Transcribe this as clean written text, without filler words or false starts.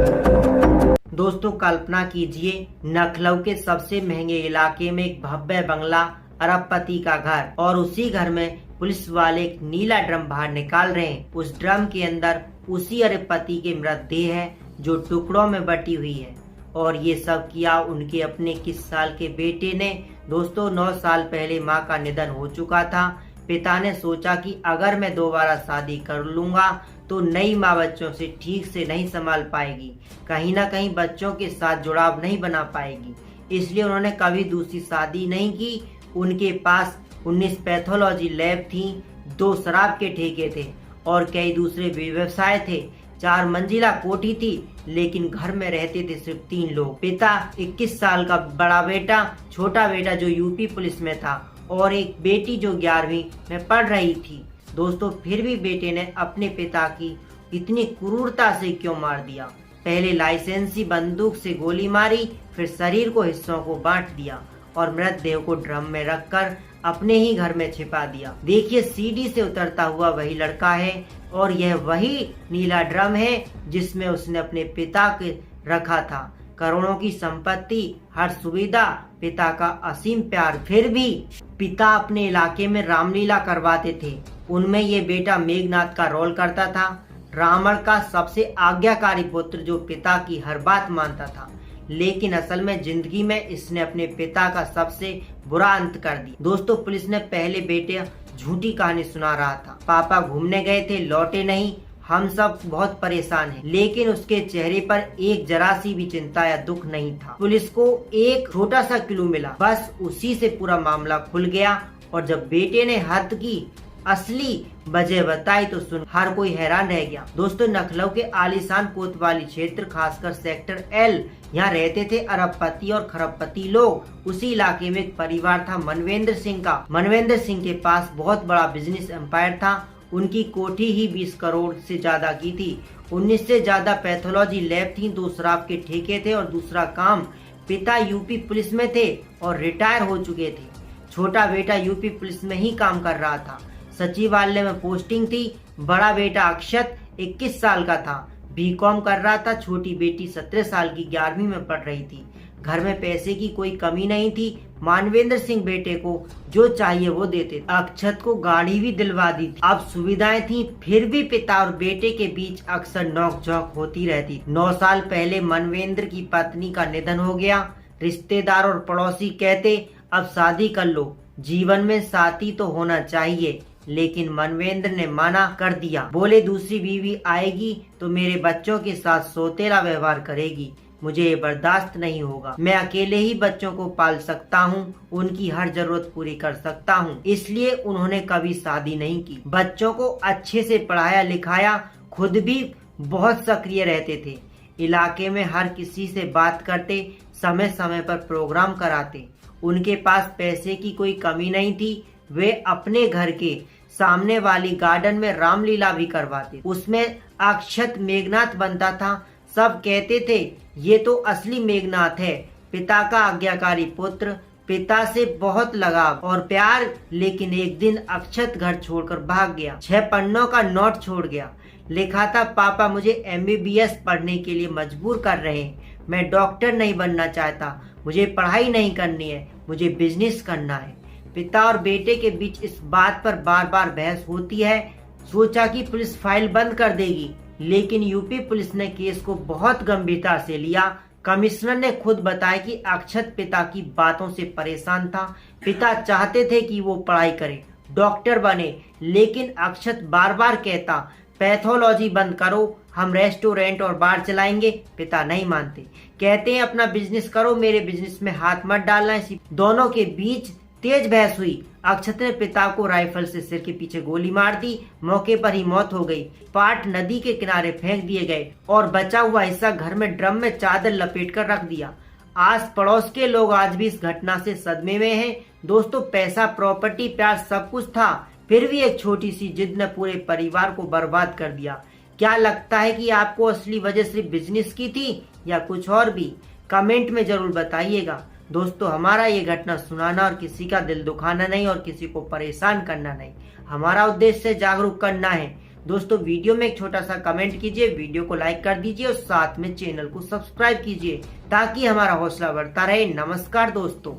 दोस्तों कल्पना कीजिए, लखनऊ के सबसे महंगे इलाके में एक भव्य बंगला, अरबपति का घर, और उसी घर में पुलिस वाले एक नीला ड्रम बाहर निकाल रहे हैं। उस ड्रम के अंदर उसी अरबपति की मृतदेह है जो टुकड़ों में बटी हुई है। और ये सब किया उनके अपने 21 साल के बेटे ने। दोस्तों 9 साल पहले माँ का निधन हो चुका था। पिता ने सोचा कि अगर मैं दोबारा शादी कर लूंगा तो नई माँ बच्चों से ठीक से नहीं संभाल पाएगी, कहीं ना कहीं बच्चों के साथ जुड़ाव नहीं बना पाएगी। इसलिए उन्होंने कभी दूसरी शादी नहीं की। उनके पास 19 पैथोलॉजी लैब थी, 2 शराब के ठेके थे और कई दूसरे व्यवसाय थे। 4 मंजिला कोठी थी, लेकिन घर में रहते थे सिर्फ 3 लोग। पिता, 21 साल का बड़ा बेटा, छोटा बेटा जो यूपी पुलिस में था, और एक बेटी जो 11वीं में पढ़ रही थी। दोस्तों फिर भी बेटे ने अपने पिता की इतनी क्रूरता से क्यों मार दिया? पहले लाइसेंसी बंदूक से गोली मारी, फिर शरीर को हिस्सों को बांट दिया और मृतदेह को ड्रम में रखकर अपने ही घर में छिपा दिया। देखिए सीढ़ी से उतरता हुआ वही लड़का है और यह वही नीला ड्रम है जिसमें उसने अपने पिता के रखा था। करोड़ों की संपत्ति, हर सुविधा, पिता का असीम प्यार। फिर भी पिता अपने इलाके में रामलीला करवाते थे। उनमें ये बेटा मेघनाथ का रोल करता था, रावण का सबसे आज्ञाकारी पुत्र जो पिता की हर बात मानता था। लेकिन असल में जिंदगी में इसने अपने पिता का सबसे बुरा अंत कर दिया। दोस्तों पुलिस ने पहले बेटे झूठी कहानी सुना रहा था। पापा घूमने गए थे, लौटे नहीं, हम सब बहुत परेशान हैं। लेकिन उसके चेहरे पर एक जरा सी भी चिंता या दुख नहीं था। पुलिस को एक छोटा सा क्लू मिला, बस उसी से पूरा मामला खुल गया। और जब बेटे ने हद की असली वजह बताई तो सुन हर कोई हैरान रह गया। दोस्तों लखनऊ के आलीशान कोतवाली क्षेत्र, खासकर सेक्टर एल, यहाँ रहते थे अरबपति और खरबपति लोग। उसी इलाके में एक परिवार था मनवेंद्र सिंह का। मनवेंद्र सिंह के पास बहुत बड़ा बिजनेस एम्पायर था। उनकी कोठी ही 20 करोड़ से ज्यादा की थी। 19 से ज्यादा पैथोलॉजी लैब थी, 2 शराब के ठेके थे और दूसरा काम। पिता यूपी पुलिस में थे और रिटायर हो चुके थे। छोटा बेटा यूपी पुलिस में ही काम कर रहा था, सचिवालय में पोस्टिंग थी। बड़ा बेटा अक्षत 21 साल का था, बीकॉम कर रहा था। छोटी बेटी 17 साल की 11वीं में पढ़ रही थी। घर में पैसे की कोई कमी नहीं थी। मानवेंद्र सिंह बेटे को जो चाहिए वो देते। अक्षत को गाड़ी भी दिलवा दी थी। अब सुविधाएं थी, फिर भी पिता और बेटे के बीच अक्सर नोक-झोंक होती रहती। 9 साल पहले मनवेंद्र की पत्नी का निधन हो गया। रिश्तेदार और पड़ोसी कहते अब शादी कर लो, जीवन में साथी तो होना चाहिए। लेकिन मनवेंद्र ने मना कर दिया। बोले दूसरी बीवी आएगी तो मेरे बच्चों के साथ सौतेला व्यवहार करेगी, मुझे ये बर्दाश्त नहीं होगा। मैं अकेले ही बच्चों को पाल सकता हूँ, उनकी हर जरूरत पूरी कर सकता हूँ। इसलिए उन्होंने कभी शादी नहीं की। बच्चों को अच्छे से पढ़ाया लिखाया, खुद भी बहुत सक्रिय रहते थे। इलाके में हर किसी से बात करते, समय समय पर प्रोग्राम कराते। उनके पास पैसे की कोई कमी नहीं थी। वे अपने घर के सामने वाली गार्डन में रामलीला भी करवाते। उसमें अक्षत मेघनाथ बनता था। सब कहते थे ये तो असली मेघनाथ है, पिता का आज्ञाकारी पुत्र, पिता से बहुत लगाव और प्यार। लेकिन एक दिन अक्षत घर छोड़कर भाग गया। 6 पन्नों का नोट छोड़ गया। लिखा था पापा मुझे MBBS पढ़ने के लिए मजबूर कर रहे हैं, मैं डॉक्टर नहीं बनना चाहता, मुझे पढ़ाई नहीं करनी है, मुझे बिजनेस करना है। पिता और बेटे के बीच इस बात पर बार बार बहस होती है। सोचा कि पुलिस फाइल बंद कर देगी, लेकिन यूपी पुलिस ने केस को बहुत गंभीरता से लिया। कमिश्नर ने खुद बताया कि अक्षत पिता की बातों से परेशान था। पिता चाहते थे कि वो पढ़ाई करे, डॉक्टर बने, लेकिन अक्षत बार बार कहता पैथोलॉजी बंद करो, हम रेस्टोरेंट और बार चलाएंगे। पिता नहीं मानते, कहते हैं अपना बिजनेस करो, मेरे बिजनेस में हाथ मत डालना। इसी दोनों के बीच तेज बहस हुई। अक्षत ने पिता को राइफल से सिर के पीछे गोली मार दी। मौके पर ही मौत हो गई। पार्ट नदी के किनारे फेंक दिए गए और बचा हुआ हिस्सा घर में ड्रम में चादर लपेट कर रख दिया। आस पड़ोस के लोग आज भी इस घटना से सदमे में हैं। दोस्तों पैसा, प्रॉपर्टी, प्यार सब कुछ था, फिर भी एक छोटी सी जिद ने पूरे परिवार को बर्बाद कर दिया। क्या लगता है कि आपको असली वजह सिर्फ बिजनेस की थी या कुछ और भी? कमेंट में जरूर बताइएगा। दोस्तों हमारा ये घटना सुनाना और किसी का दिल दुखाना नहीं और किसी को परेशान करना नहीं। हमारा उद्देश्य जागरूक करना है। दोस्तों वीडियो में एक छोटा सा कमेंट कीजिए, वीडियो को लाइक कर दीजिए और साथ में चैनल को सब्सक्राइब कीजिए ताकि हमारा हौसला बढ़ता रहे। नमस्कार दोस्तों।